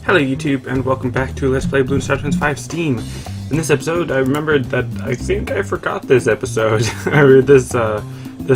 Hello YouTube, and welcome back to Let's Play Bloons TR 5 Steam. In this episode, I remembered that I think I forgot this episode, or this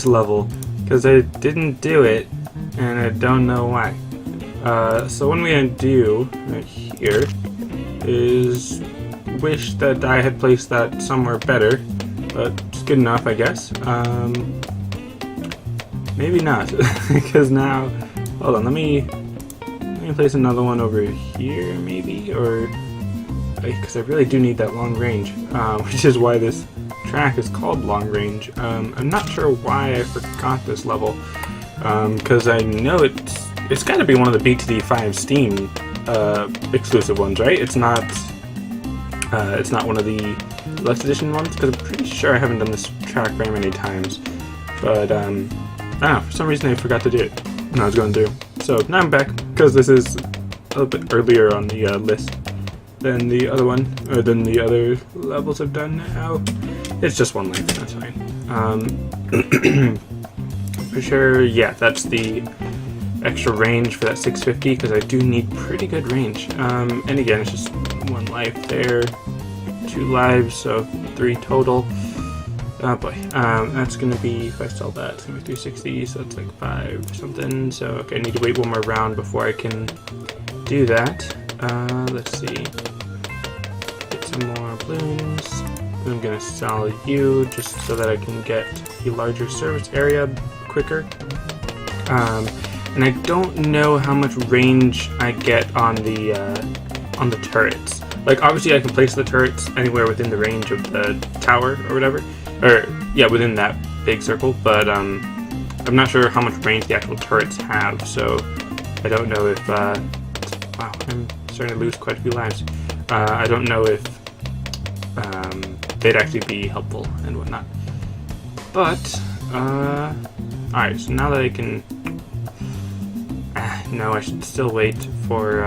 level, because I didn't do it, and I don't know why. So what I'm going to do right here is wish that I had placed that somewhere better, but it's good enough, I guess. Maybe not, because now, hold on, let me place another one over here, maybe, or because I really do need that long range, which is why this track is called long range. I'm not sure why I forgot this level, because I know it's got to be one of the BTD5 Steam exclusive ones, right? It's not one of the Deluxe Edition ones, because I'm pretty sure I haven't done this track very many times. But I don't know, for some reason I forgot to do it when I was going through. So now I'm back, because this is a little bit earlier on the list than the other one, or than the other levels I've done now. It's just one life, that's fine. For sure, yeah, that's the extra range for that 650, because I do need pretty good range. And again, it's just one life there, 2 lives, so 3 total. Oh boy, that's gonna be, if I sell that, it's gonna be 360, so it's like 5 or something. So, okay, I need to wait one more round before I can do that. Let's see. Get some more balloons. I'm gonna sell you just so that I can get a larger service area quicker. And I don't know how much range I get on the turrets. Like, obviously I can place the turrets anywhere within the range of the tower or whatever. Or, yeah, within that big circle, but I'm not sure how much range the actual turrets have, so I don't know if, wow, I'm starting to lose quite a few lives. I don't know if they'd actually be helpful and whatnot. But, alright, so now that I can, no, I should still wait for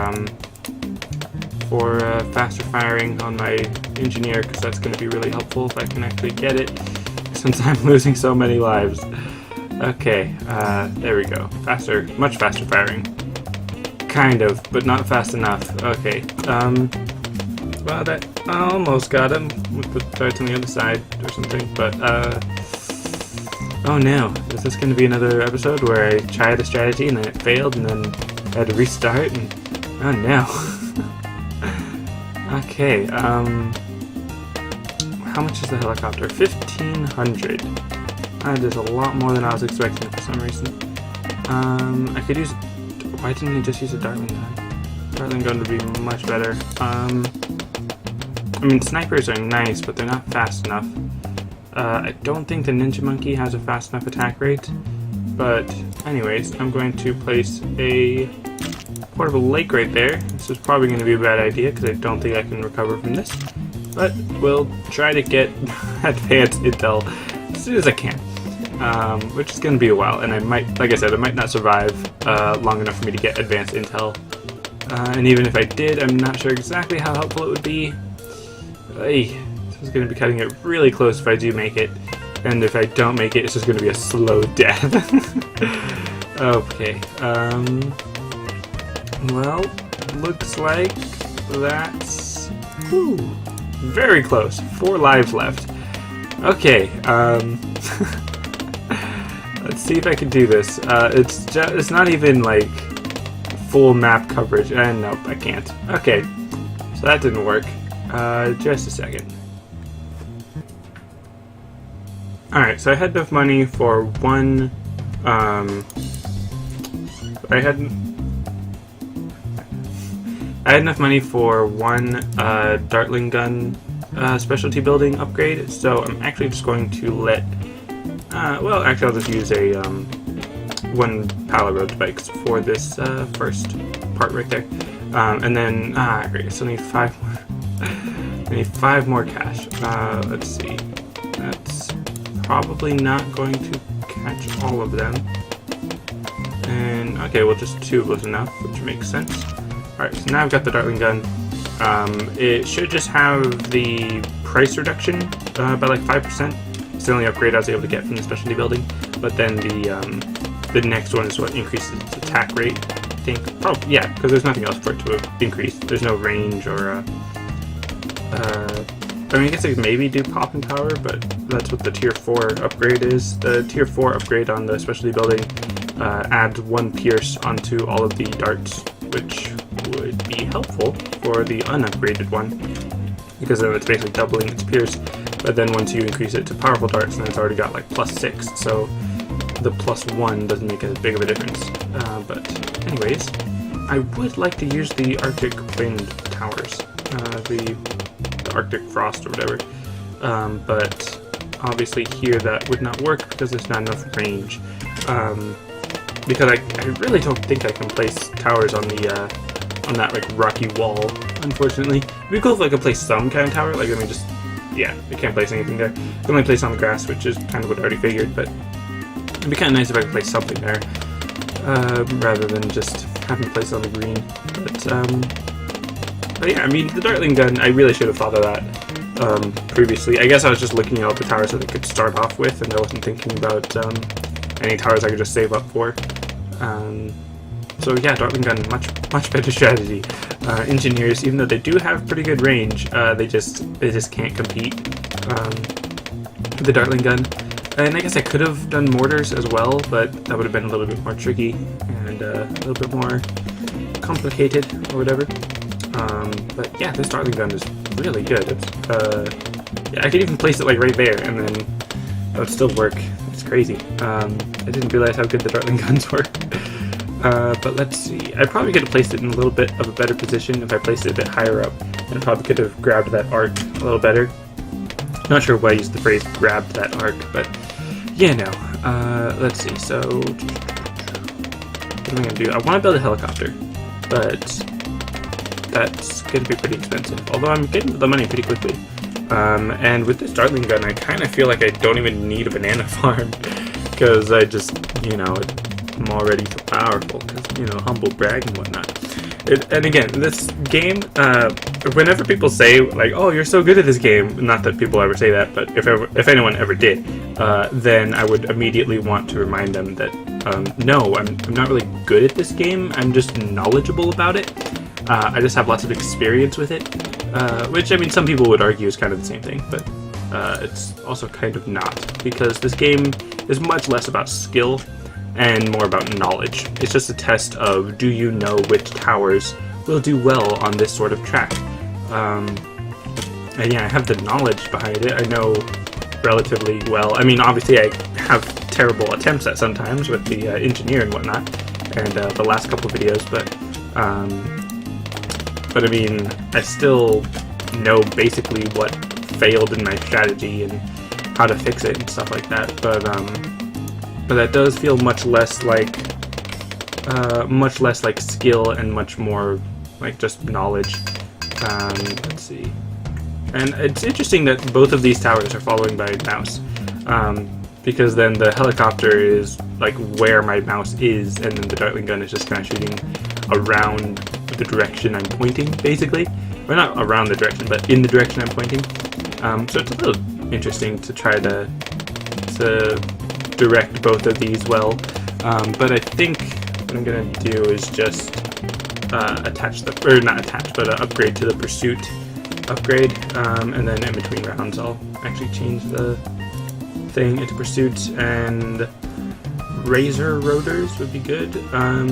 faster firing on my engineer, because that's going to be really helpful if I can actually get it, since I'm losing so many lives. Okay, there we go. Faster, much faster firing. Kind of, but not fast enough. Okay, well, that almost got him with the darts on the other side or something, but, oh no, is this going to be another episode where I tried a strategy and then it failed and then I had to restart and, oh no. Okay, how much is the helicopter? 1,500. That is a lot more than I was expecting for some reason. I could use, why didn't he just use a Dartling gun? Dartling gun would be much better. I mean, snipers are nice, but they're not fast enough. I don't think the Ninja Monkey has a fast enough attack rate, but anyways, I'm going to place a portable lake right there. This is probably going to be a bad idea because I don't think I can recover from this, but we'll try to get advanced intel as soon as I can, which is going to be a while, and I might, like I said, I might not survive long enough for me to get advanced intel, and even if I did, I'm not sure exactly how helpful it would be. This is going to be cutting it really close if I do make it, and if I don't make it, it's just going to be a slow death. Okay, well, looks like that's very close. 4 lives left. Okay, let's see if I can do this. It's not even like full map coverage, and nope, I can't. Okay, so that didn't work. Just a second. Alright, so I had enough money for one, I had enough money for one Dartling gun specialty building upgrade, so I'm actually just going to let, well, actually I'll just use a one Power Road bikes for this first part right there, and then great, I still need 5 more. I need 5 more cash. Let's see, that's probably not going to catch all of them, and okay, well, just 2 was enough, which makes sense. Alright, so now I've got the Dartling gun. It should just have the price reduction by like 5%. It's the only upgrade I was able to get from the specialty building. But then the next one is what increases its attack rate. think. Oh, yeah, because there's nothing else for it to increase. There's no range or, I mean, I guess I could maybe do popping power, but that's what the tier 4 upgrade is. The tier 4 upgrade on the specialty building adds 1 pierce onto all of the darts, which would be helpful for the unupgraded one, because then it's basically doubling its pierce. But then once you increase it to powerful darts, then it's already got like +6, so the +1 doesn't make as big of a difference. But anyways, I would like to use the Arctic Wind Towers, the Arctic Frost or whatever, but obviously here that would not work because there's not enough range, because I really don't think I can place towers on the on that like rocky wall, unfortunately. It'd be cool if I could place some kind of tower, like, I mean, just, yeah, I can't place anything there. I can only place on the grass, which is kind of what I already figured, but it'd be kind of nice if I could place something there, rather than just having to place on the green. But yeah, I mean, the Dartling gun, I really should have thought of that previously. I guess I was just looking at all the towers that I could start off with, and I wasn't thinking about any towers I could just save up for. So yeah, Dartling gun, much better strategy. Engineers, even though they do have pretty good range, they just can't compete with the Dartling gun. And I guess I could have done mortars as well, but that would have been a little bit more tricky and a little bit more complicated or whatever. But yeah, this Dartling gun is really good. It's, yeah, I could even place it like right there, and then that would still work. It's crazy. I didn't realize how good the Dartling guns were. But let's see. I probably could have placed it in a little bit of a better position if I placed it a bit higher up, and I probably could have grabbed that arc a little better. Not sure why I used the phrase "grabbed that arc," but yeah, no. Let's see. So what am I gonna do? I want to build a helicopter, but that's going to be pretty expensive, although I'm getting the money pretty quickly. And with this Dartling gun, I kind of feel like I don't even need a banana farm, because I just, you know, I'm already so powerful, because, you know, humble brag and whatnot. And again, this game, whenever people say, like, oh, you're so good at this game, not that people ever say that, but if anyone ever did, then I would immediately want to remind them that, no, I'm not really good at this game, I'm just knowledgeable about it. I just have lots of experience with it, which, I mean, some people would argue is kind of the same thing, but it's also kind of not, because this game is much less about skill and more about knowledge. It's just a test of, do you know which towers will do well on this sort of track? And yeah, I have the knowledge behind it. I know relatively well. I mean, obviously I have terrible attempts at sometimes with the engineer and whatnot, and the last couple of videos, but I mean, I still know basically what failed in my strategy and how to fix it and stuff like that. But that does feel much less like skill and much more like just knowledge. Let's see. And it's interesting that both of these towers are following by mouse, because then the helicopter is like where my mouse is, and then the Dartling gun is just kind of shooting around the direction I'm pointing, basically. Or not around the direction, but in the direction I'm pointing. So it's a little interesting to try to direct both of these well. But I think what I'm gonna do is just attach the, or not attach, but upgrade to the pursuit upgrade, and then in between rounds I'll actually change the thing into pursuit, and razor rotors would be good. I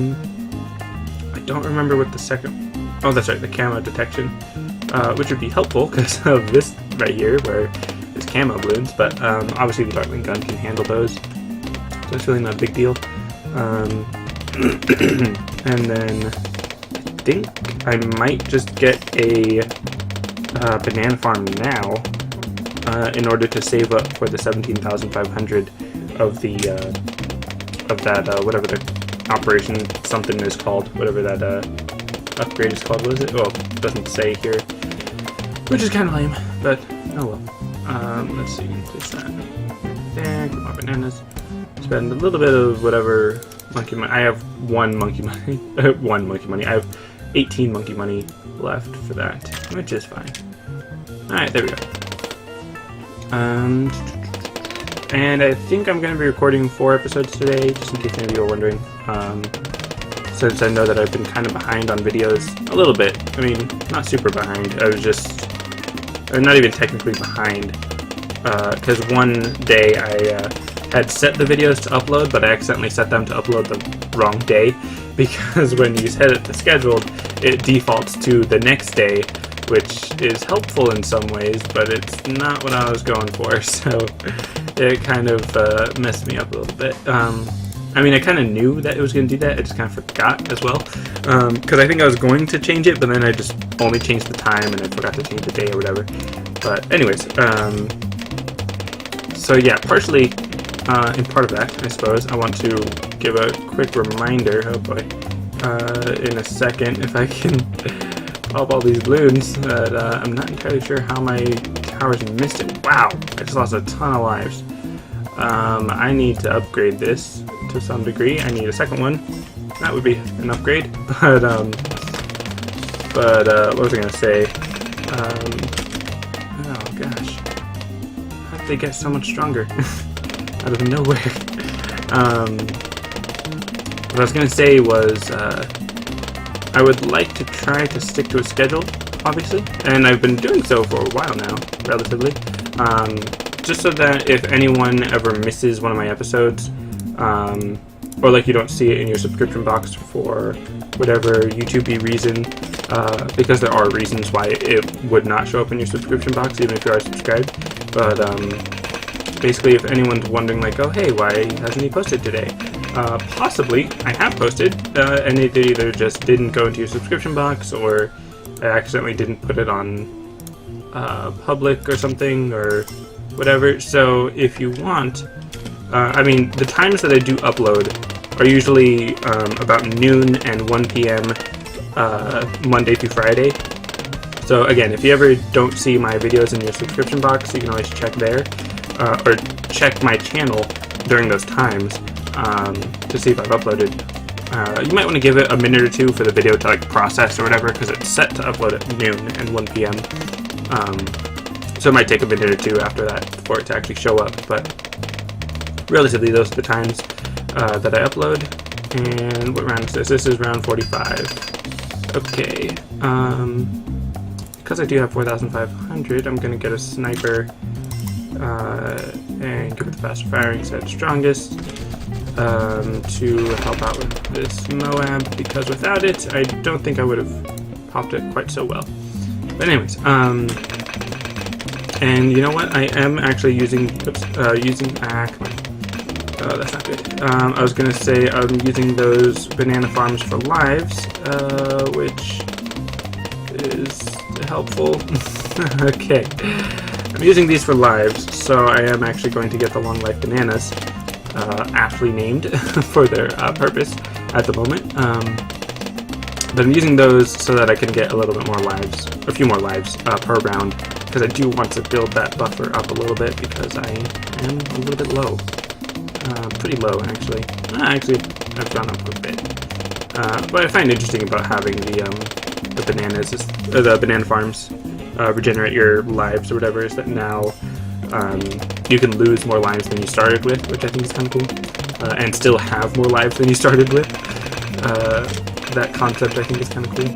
don't remember what the second, oh that's right, the camo detection, which would be helpful because of this right here where it's camo balloons, but obviously the Dartling gun can handle those, so it's really not a big deal. And then I think I might just get a banana farm now, in order to save up for the 17,500 of the of that whatever the operation something is called, whatever that upgrade is called. What is it? Well, it doesn't say here, which is kind of lame, but oh well. Let's see, place that there. More bananas. Spend a little bit of whatever monkey money. I have one monkey money. One monkey money. I have 18 monkey money left for that, which is fine. Alright, there we go. And I think I'm going to be recording 4 episodes today, just in case any of you are wondering. since I know that I've been kind of behind on videos a little bit. I mean, not super behind. I was just, I'm not even technically behind, because one day I had set the videos to upload, but I accidentally set them to upload the wrong day, because when you set it to scheduled, it defaults to the next day, which is helpful in some ways, but it's not what I was going for, so it kind of messed me up a little bit. I mean, I kind of knew that it was going to do that, I just kind of forgot as well, because I think I was going to change it, but then I just only changed the time and I forgot to change the day or whatever. But anyways, so yeah, partially in part of that, I suppose, I want to give a quick reminder, oh boy, in a second, if I can pop all these balloons, that I'm not entirely sure how my towers missed it. Wow, I just lost a ton of lives. I need to upgrade this to some degree. I need a second one. That would be an upgrade. But what was I gonna say? Oh gosh, how did they get so much stronger out of nowhere? What I was gonna say was I would like to try to stick to a schedule, obviously, and I've been doing so for a while now, relatively. Just so that if anyone ever misses one of my episodes, or like you don't see it in your subscription box for whatever YouTube reason, because there are reasons why it would not show up in your subscription box even if you are subscribed, but basically if anyone's wondering like, oh hey, why hasn't he posted today? Possibly I have posted, and it either just didn't go into your subscription box, or I accidentally didn't put it on public or something, or whatever. So if you want, I mean, the times that I do upload are usually about noon and 1 p.m. Monday through Friday. So again, if you ever don't see my videos in your subscription box, you can always check there, or check my channel during those times to see if I've uploaded. You might want to give it a minute or two for the video to like process or whatever, because it's set to upload at noon and 1 p.m. So it might take a minute or two after that for it to actually show up, but relatively those are the times that I upload. And what round is this? This is round 45. Okay, because I do have 4,500, I'm going to get a sniper and give it the faster firing set strongest to help out with this Moab, because without it, I don't think I would have popped it quite so well. But anyways, and you know what? I am actually using, come on. Oh, that's not good. I was gonna say I'm using those banana farms for lives, which is helpful. Okay, I'm using these for lives, so I am actually going to get the long life bananas, aptly named for their purpose at the moment. But I'm using those so that I can get a little bit more lives, a few more lives per round, because I do want to build that buffer up a little bit, because I am a little bit low. Pretty low, actually. Actually, I've gone up a bit. What I find interesting about having the bananas, is, the banana farms, regenerate your lives or whatever, is that now you can lose more lives than you started with, which I think is kind of cool, and still have more lives than you started with. That concept I think is kind of cool.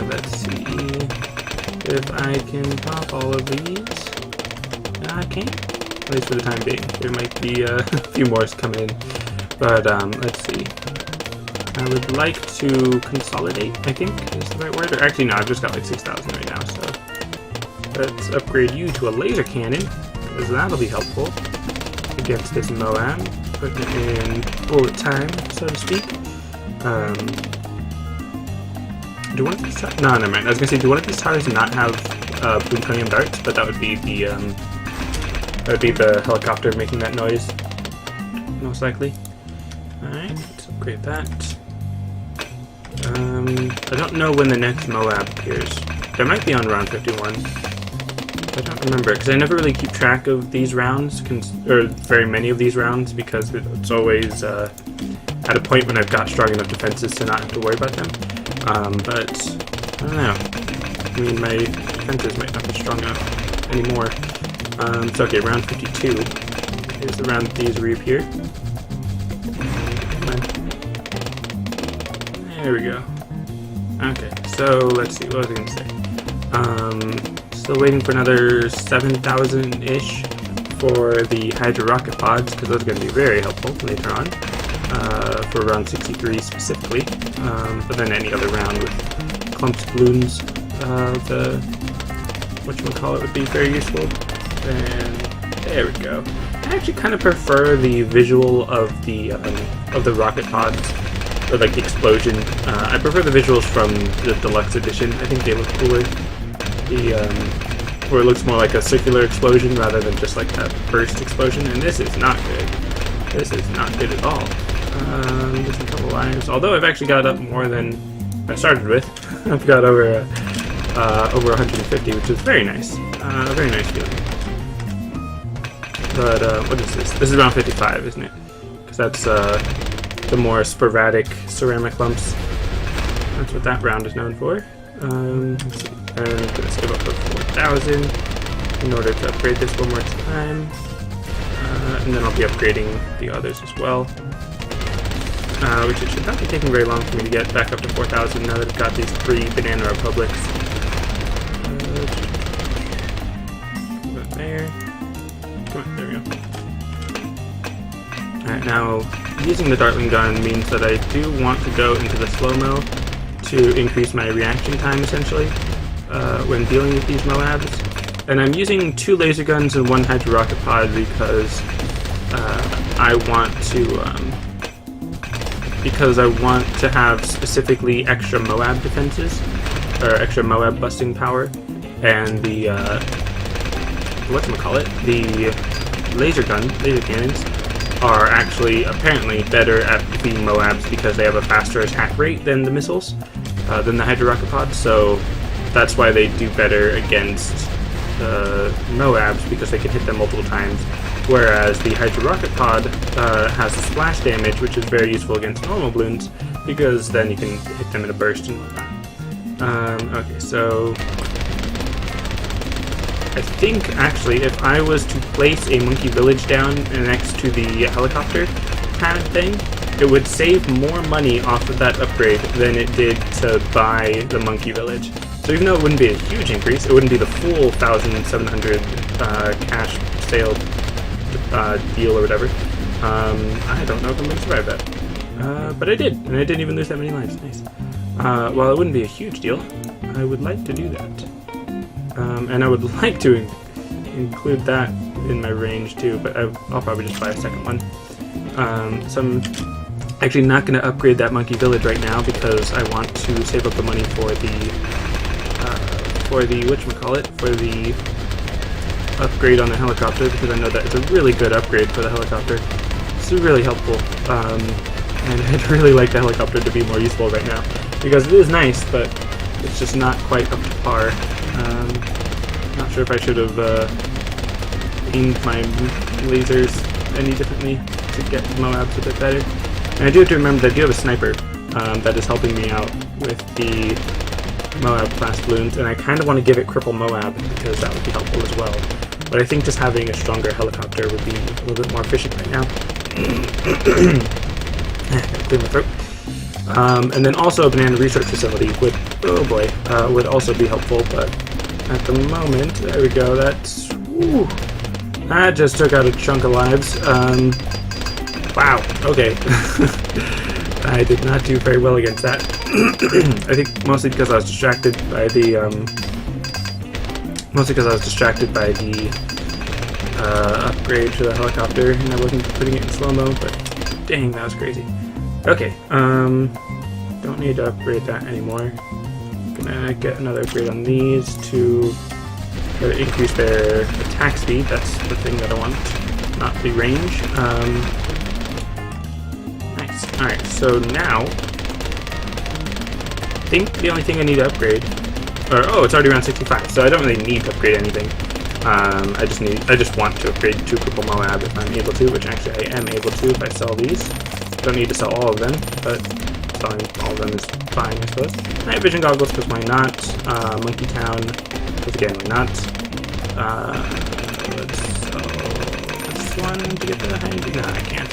Let's see if I can pop all of these. I can't, at least for the time being. There might be a few more coming in, but let's see. I would like to consolidate, I think is the right word. Or actually, no, I've just got like 6,000 right now, so let's upgrade you to a laser cannon, because that'll be helpful against this Moab. Putting it in bullet time, so to speak. Do one of these towers? No, never mind. I was gonna say, do one of these towers not have plutonium darts? But that would be the helicopter making that noise, most likely. All right, let's upgrade that. I don't know when the next Moab appears. There might be on round 51. I don't remember, because I never really keep track of these rounds, or very many of these rounds, because it's always at a point when I've got strong enough defenses to not have to worry about them. But I don't know. I mean, my defenses might not be strong enough anymore. So okay, round 52 is the round that these reappear. Come on. There we go. Okay, so let's see, what was I going to say? Still waiting for another 7,000-ish for the Hydra rocket pods, because those are going to be very helpful later on, for round 63 specifically. But then any other round with clumps of balloons, the whatchamacallit would be very useful. And there we go. I actually kind of prefer the visual of the rocket pods, or like the explosion. I prefer the visuals from the deluxe edition. I think they look cooler. Where it looks more like a circular explosion rather than just like a burst explosion. And this is not good. This is not good at all. Just a couple lives. Although I've actually got up more than I started with. I've got over 150, which is very nice. Very nice feeling. But what is this? This is round 55, isn't it? Because that's the more sporadic ceramic lumps. That's what that round is known for. Let's see. I'm going to save up for 4,000 in order to upgrade this one more time. And then I'll be upgrading the others as well. Which it should not be taking very long for me to get back up to 4,000 now that I've got these 3 Banana Republics. There. Come on, there we go. Alright, now using the Dartling gun means that I do want to go into the slow-mo to increase my reaction time essentially when dealing with these Moabs. And I'm using 2 laser guns and 1 Hydra rocket pod because I want to have specifically extra Moab defenses, or extra Moab busting power, and the the laser cannons are actually apparently better at defeating Moabs because they have a faster attack rate than the missiles, than the Hydra rocket pods. So that's why they do better against Moabs, because they can hit them multiple times. Whereas the Hydra rocket pod has a splash damage, which is very useful against normal balloons, because then you can hit them in a burst and whatnot. Okay, so I think actually if I was to place a monkey village down next to the helicopter kind of thing, it would save more money off of that upgrade than it did to buy the monkey village. So even though it wouldn't be a huge increase, it wouldn't be the full 1,700 cash sale deal or whatever. I don't know if I'm going to survive that. But I did, and I didn't even lose that many lives. Nice. While it wouldn't be a huge deal, I would like to do that. And I would like to include that in my range too, but I'll probably just buy a second one. So I'm actually not going to upgrade that monkey village right now because I want to save up the money for the upgrade on the helicopter, because I know that it's a really good upgrade for the helicopter. It's really helpful, and I'd really like the helicopter to be more useful right now, because it is nice, but it's just not quite up to par. Not sure if I should have aimed my lasers any differently to get Moabs a bit better. And I do have to remember that I do have a sniper that is helping me out with the Moab class balloons, and I kind of want to give it Cripple Moab because that would be helpful as well. But I think just having a stronger helicopter would be a little bit more efficient right now. Clear my throat. And then also a banana research facility would, oh boy, would also be helpful, but at the moment, there we go, that's, woo, that just took out a chunk of lives. Wow, okay. I did not do very well against that. I think mostly because I was distracted by the, upgrade to the helicopter, and I wasn't putting it in slow-mo, but dang, that was crazy. Okay, don't need to upgrade that anymore. Gonna get another upgrade on these to increase their attack speed. That's the thing that I want, not the range. Nice. Alright, so now I think the only thing I need to upgrade, it's already around 65, so I don't really need to upgrade anything. I just want to upgrade to Cripple Moab if I'm able to, which actually I am able to if I sell these. Don't need to sell all of them, but selling all of them is fine, I suppose. Night vision goggles, because why not? Monkey Town, because again, why not? Let's sell this one to get the high. No, I can't.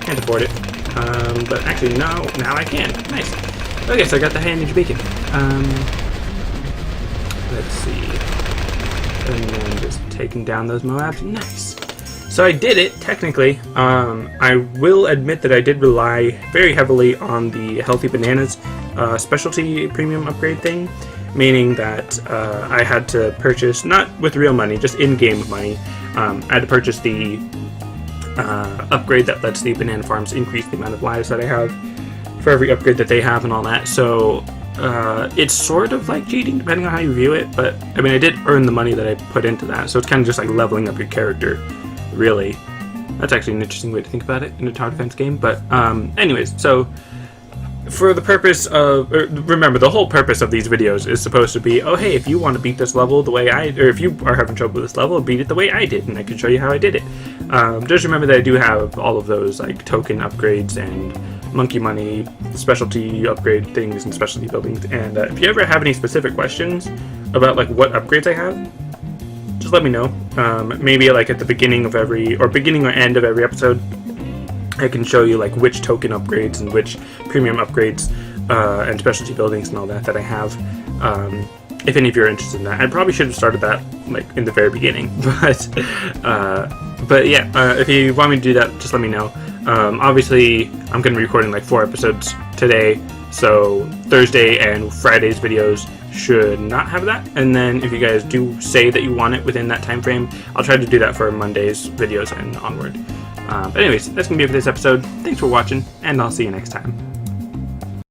Can't afford it. But actually, no, now I can. Nice. Okay, so I got the Hand Bacon. Let's see. And then just taking down those Moabs. Nice. So I did it, technically. I will admit that I did rely very heavily on the Healthy Bananas specialty premium upgrade thing, meaning that I had to purchase, not with real money, just in-game money. I had to purchase the upgrade that lets the banana farms increase the amount of lives that I have for every upgrade that they have and all that. So it's sort of like cheating depending on how you view it, but I mean I did earn the money that I put into that, so it's kind of just like leveling up your character, really. That's actually an interesting way to think about it in a tower defense game. But anyways, so for the purpose of, remember, the whole purpose of these videos is supposed to be, oh hey, if you want to beat this level the way or if you are having trouble with this level, beat it the way I did, and I can show you how I did it. Just remember that I do have all of those like token upgrades and monkey money specialty upgrade things and specialty buildings, and if you ever have any specific questions about like what upgrades I have, just let me know. Maybe like at the beginning of every, or beginning or end of every episode, I can show you like which token upgrades and which premium upgrades and specialty buildings and all that I have. If any of you are interested in that, I probably should have started that like in the very beginning, but yeah, if you want me to do that, just let me know. Obviously, I'm going to be recording like 4 episodes today, so Thursday and Friday's videos should not have that. And then if you guys do say that you want it within that time frame, I'll try to do that for Monday's videos and onward. But anyways, that's going to be it for this episode. Thanks for watching, and I'll see you next time.